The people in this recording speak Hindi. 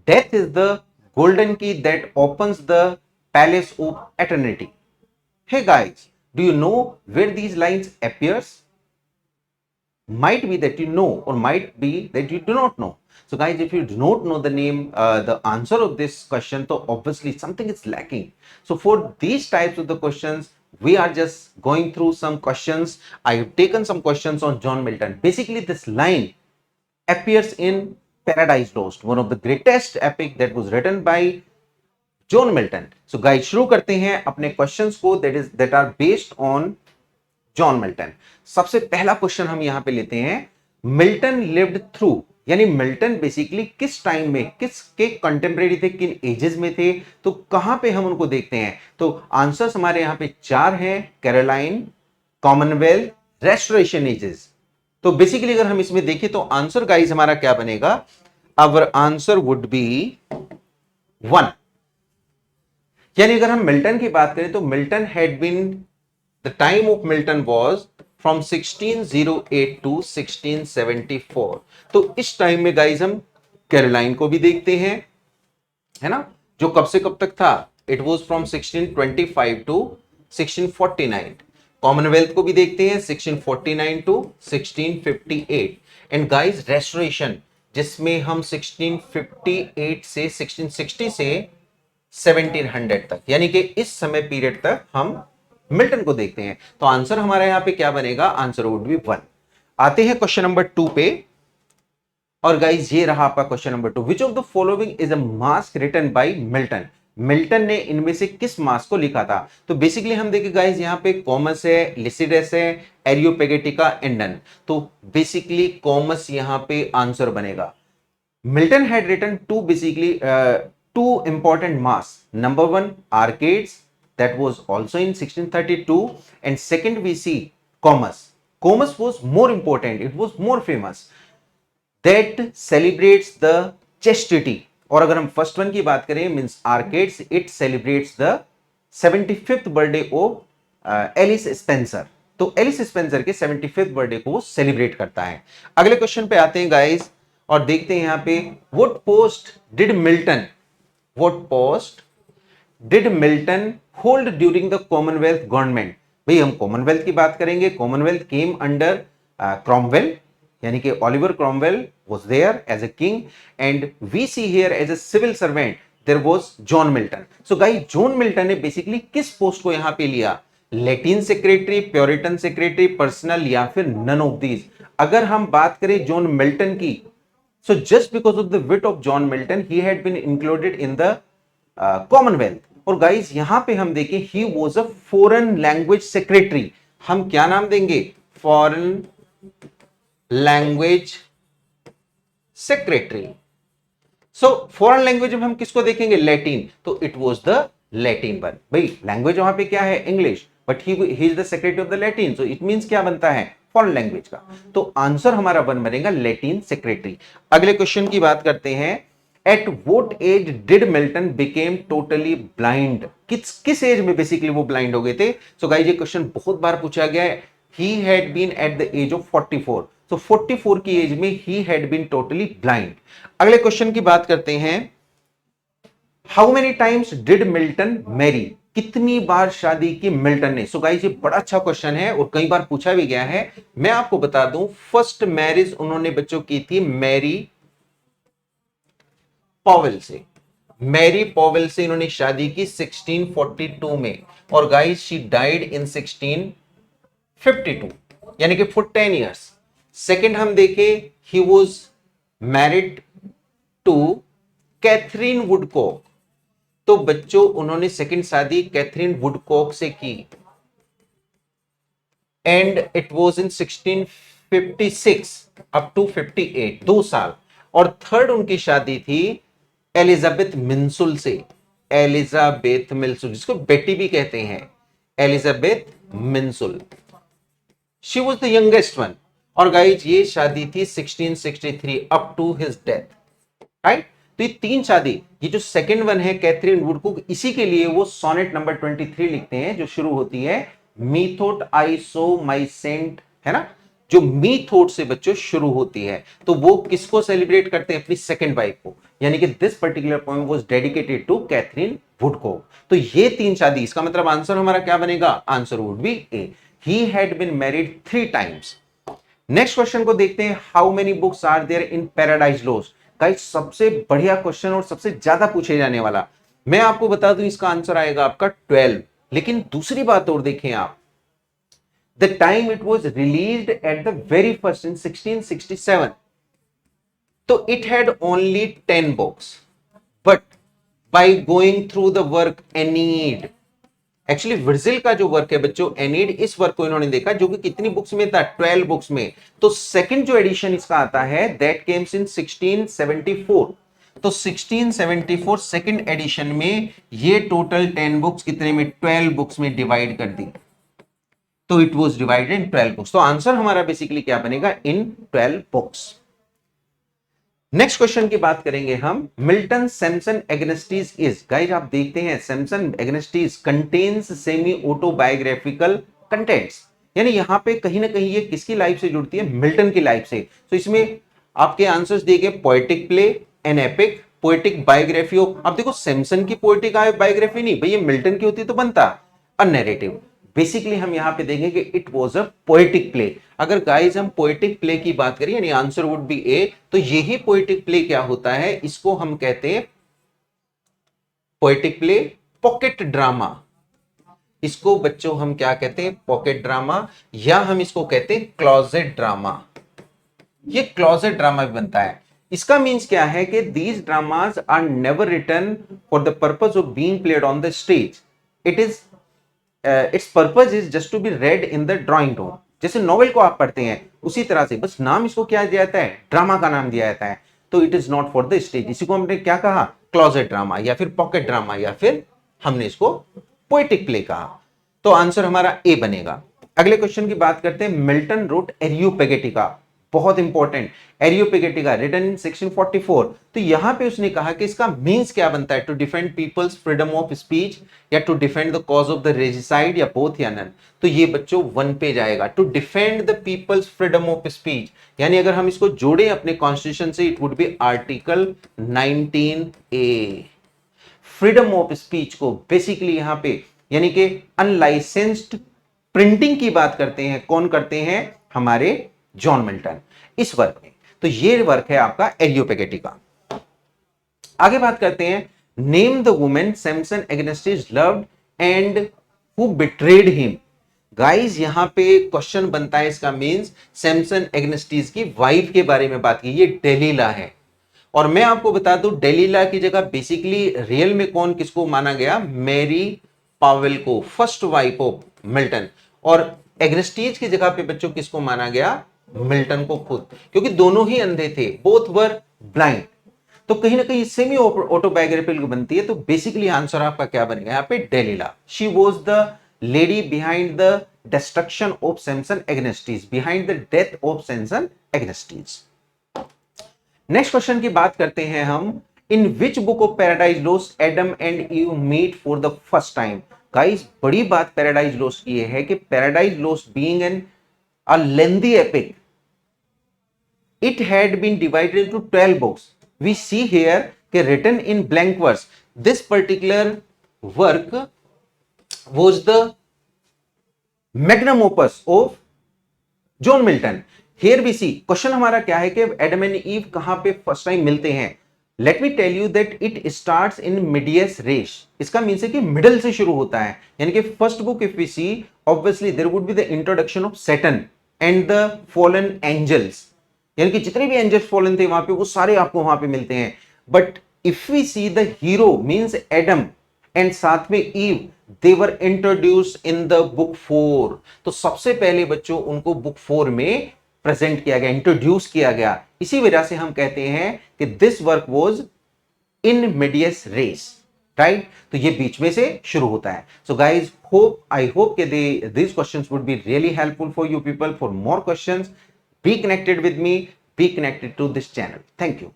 Death is the golden key that opens the palace of eternity. Hey guys, do you know where these lines appears? Might be that you know, or might be that you do not know. So guys, if you do not know the name, the answer of this question, so obviously something is lacking. So for these types of the questions, we are just going through some questions. I have taken some questions on John Milton. Basically this line appears in Paradise Lost, one of the greatest epic that was written by John Milton. So guys, शुरू करते हैं अपने क्वेश्चंस को that are based on John Milton. सबसे पहला क्वेश्चन हम यहां पे लेते हैं, मिल्टन लिव्ड थ्रू, यानी मिल्टन बेसिकली किस टाइम में, किसके कंटेम्परेरी थे, किन एजेस में थे, तो कहां पे हम उनको देखते हैं। तो आंसर्स हमारे यहां पे चार हैं, कैरोलाइन, कॉमनवेल्थ, रेस्टोरेशन एजेस। तो बेसिकली अगर हम इसमें देखें तो आंसर गाइस हमारा क्या बनेगा, आवर आंसर वुड बी 1। यानी अगर हम मिल्टन की बात करें तो Milton had been, the time of Milton was from 1608 to 1674। तो इस टाइम में गाइस हम कैरोलाइन को भी देखते हैं, है ना, जो कब से कब तक था, it was from 1625 to 1649। Commonwealth को भी देखते हैं 1649 टू 1658। एंड गाइस रेस्टोरेशन, जिसमें हम 1658 से 1660 से 1700 तक, यानी कि इस समय पीरियड तक हम मिल्टन को देखते हैं। तो आंसर हमारा यहां पे क्या बनेगा, आंसर वुड बी 1। आते हैं क्वेश्चन नंबर 2 पे, और गाइस ये रहा आपका question number 2। Which of the following is a mask written by Milton. Milton ने इनमें से किस मास्क को लिखा था। तो बेसिकली हम देखें गाइस, यहां पे कॉमस है, लिसिडस है, एरियोपेगेटिका, एंडन। तो बेसिकली कॉमस यहां पे आंसर बनेगा। Milton had written two, basically two important mass. Number one, Arcades, that was also in 1632, and second we see Comus. Comus was more important, it was more famous, that celebrates the chastity। और अगर हम फर्स्ट वन की बात करें, means Arcades, it celebrates the 75th birthday of Alice Spencer. तो एलिस स्पेंसर के 75th बर्थडे को वो सेलिब्रेट करता है। अगले क्वेश्चन पे आते हैं गाइस, और देखते हैं यहां पे, what post did Milton, what post did Milton hold during the Commonwealth government। भाई हम कॉमनवेल्थ की बात करेंगे, कॉमनवेल्थ केम अंडर क्रॉमवेल, यानी कि Oliver Cromwell was there as a king, and we see here as a civil servant there was John Milton। so guys, John Milton ने बेसिकली किस पोस्ट को यहां पे लिया, Latin secretary, puritan secretary, personal, या फिर नन ऑफ दीज। अगर हम बात करें जॉन मिल्टन की, so just because of the wit of John Milton, he had been included in the Commonwealth। और गाइस यहां पे हम देखें, he was a foreign language secretary। हम क्या नाम देंगे, foreign language secretary। So foreign language में हम किसको देखेंगे, लैटिन, तो it was the Latin one. भाई लैंग्वेज वहां पे क्या है, English, but he is the secretary of the Latin, so it means क्या बनता है, फॉरेन लैंग्वेज का। तो आंसर हमारा वन बनेगा लैटिन सेक्रेटरी। अगले क्वेश्चन की बात करते हैं, at what age did Milton became totally blind. किस एज में बेसिकली वो ब्लाइंड हो गए थे। सो गाइस ये क्वेश्चन बहुत बार पूछा गया है। He had been at the age of 44। तो 44 की एज में he had been totally blind. अगले क्वेश्चन की बात करते हैं, how many times did Milton marry. कितनी बार शादी की मिल्टन ने। सो गाइस ये बड़ा अच्छा क्वेश्चन है और कई बार पूछा भी गया है। मैं आपको बता दूं, फर्स्ट मैरिज उन्होंने बच्चों की थी मैरी पॉवेल से। मैरी पॉवेल से इन्होंने शादी की 1642 में, और गाइस शी डाइड इन 1652, यानी कि फॉर 10 इयर्स। सेकेंड हम देखें, he was married to Catherine Woodcock. तो बच्चों उन्होंने सेकंड शादी कैथरीन वुडकॉक से की, and it was in 1656 up to 58, 2 साल। और थर्ड उनकी शादी थी एलिजाबेथ मिंसुल से। एलिजाबेथ मिंसुल, जिसको बेटी भी कहते हैं, Elizabeth Minshull, she was the youngest one. और गाइज ये शादी थी 1663 up to his death, right. तो ये 3 शादी, ये जो सेकंड वन है कैथरीन वुडकॉक, इसी के लिए वो सोनेट नंबर 23 लिखते हैं, जो शुरू होती है मीथोट आइसोमाइसेंट, है ना, जो मीथोट से बच्चों शुरू होती है। तो वो किसको सेलिब्रेट करते हैं, अपनी सेकंड वाइफ को। यानी कि this particular poem was dedicated to Catherine Woodcock. तो ये 3 शादी, इसका मतलब आंसर हमारा क्या बनेगा? Answer would be A, he had been married 3 times. Next question को देखते हैं, how many books are there in paradise lost. Guys सबसे बढ़िया क्वेश्चन और सबसे ज्यादा पूछे जाने वाला, मैं आपको बता दूं इसका आंसर आएगा आपका 12। लेकिन दूसरी बात और देखें आप, the time it was released at the very first in 1667, तो it had only 10 books, but by going through the work एनीड, actually Virgil का जो वर्क है बच्चों, एनीड, इस वर्क को इन्होंने देखा जो कि कितनी बुक्स में था? 12 बुक्स में। तो सेकंड जो एडिशन इसका आता है दैट केम्स इन 1674। तो 1674 सेकंड एडिशन में ये टोटल 10 बुक्स कितने में? 12 बुक्स में डिवाइड कर दी, तो it was divided in 12 books. तो आंसर हमारा बेसिकली क्या बनेगा? इन 12 बुक्स। नेक्स्ट क्वेश्चन की बात करेंगे हम, Milton Samson Agonistes is, guys आप देखते हैं Samson Agonistes contains semi autobiographical contents, यानी यहां पे कहीं ना कहीं ये किसकी लाइफ से जुड़ती है? मिल्टन की लाइफ से। तो इसमें आपके आंसर्स दिए गए, poetic play, an epic, poetic biography of, अब देखो सैमसन की पोएटिक बायोग्राफी नहीं भैया, मिल्टन की होती तो बनता अ नैरेटिव। बेसिकली हम यहां पे देखेंगे it was a poetic play. अगर गाइस हम पोएटिक प्ले की बात करें, यानी आंसर वुड बी ए, तो यही पोएटिक प्ले क्या होता है? इसको हम कहते हैं पोएटिक प्ले पॉकेट ड्रामा। इसको बच्चों हम क्या कहते हैं? पॉकेट ड्रामा, या हम इसको कहते हैं क्लोजेट ड्रामा। ये क्लोजेट ड्रामा भी बनता है। इसका मीन्स क्या है कि these dramas are never written for the purpose of being played on the stage, it is its purpose is just to be read in the drawing room. जैसे नॉवेल को आप पढ़ते हैं उसी तरह से, बस नाम इसको क्या दिया जाता है? ड्रामा का नाम दिया जाता है। तो it is not for the stage. इसी को हमने क्या कहा? क्लोजेट ड्रामा, या फिर पॉकेट ड्रामा, या फिर हमने इसको पोएटिक प्ले कहा। तो आंसर हमारा ए बनेगा। अगले क्वेश्चन की बात करते हैं, मिल्टन रोट एरियोपेगेटिका, बहुत इंपॉर्टेंट, एरियोपेगेटिका रिटन इन 1644। तो यहां पे उसने कहा कि इसका मींस क्या बनता है? To defend people's freedom of speech, या to defend the cause of the regicide, या बोथ, या नन। तो ये बच्चों 1 पे जाएगा, to defend the people's freedom of speech, यानी अगर हम इसको जोड़े अपने कॉन्स्टिट्यूशन से, it would be article 19A। Freedom of speech को बेसिकली यहां पे, यानी कि अनलाइसेंस्ड प्रिंटिंग की बात करते हैं, कौन करते हैं? हमारे जॉन मिल्टन, इस वर्क में। तो ये वर्क है आपका एरियोपेगेटिका। आगे बात करते हैं, name the women Samson Agonistes loved and who betrayed him. Guys यहां पे क्वेश्चन बनता है, इसका मींस सैमसन एग्नेस्टीज की वाइफ के बारे में बात की, ये डेलीला है। और मैं आपको बता दूं, डेलीला की जगह बेसिकली रियल में कौन किसको माना गया? मैरी पावेल को, फर्स्ट वाइफ ऑफ मिल्टन। और एग्नेस्टीज की जगह पे बच्चों किसको माना गया? मिल्टन को खुद, क्योंकि दोनों ही अंधे थे, बोथ वर ब्लाइंड। तो कहीं ना कहीं सेमी ऑटोबायोग्राफिकल बनती है। तो बेसिकली आंसर आपका क्या बनेगा यहाँ पे? Delilah. She was the lady behind the destruction of Samson Agonistes, behind the death of Samson Agonistes. Next question की बात करते हैं हम, in which book of Paradise Lost Adam and Eve meet for the first time. Guys बड़ी बात पैराडाइज लॉस्ट की है कि Paradise Lost being an a lengthy epic, it had been divided into 12 books. We see here written in blank verse. This particular work was the magnum opus of John Milton. Here we see question हमारा क्या है कि एडम एंड ईव कहां पे फर्स्ट टाइम मिलते हैं। Let me tell you that it starts in medias res. इसका मीन्स है कि मिडल से शुरू होता है, यानी कि first book if we see, obviously there would be the introduction of Satan and the fallen angels, यानी कि जितने भी एंजल्स फॉलन थे वहां पे, वो सारे आपको वहां पे मिलते हैं। But if we see the hero means Adam and साथ में Eve, they were introduced in the book 4। तो सबसे पहले बच्चों उनको बुक 4 में प्रेजेंट किया गया, इंट्रोड्यूस किया गया। इसी वजह से हम कहते हैं कि this work was in medias res, right. तो ये बीच में से शुरू होता है। सो गाइज आई होप कि these questions would be really helpful for you people. For more questions, be connected with me, be connected to this channel. Thank you.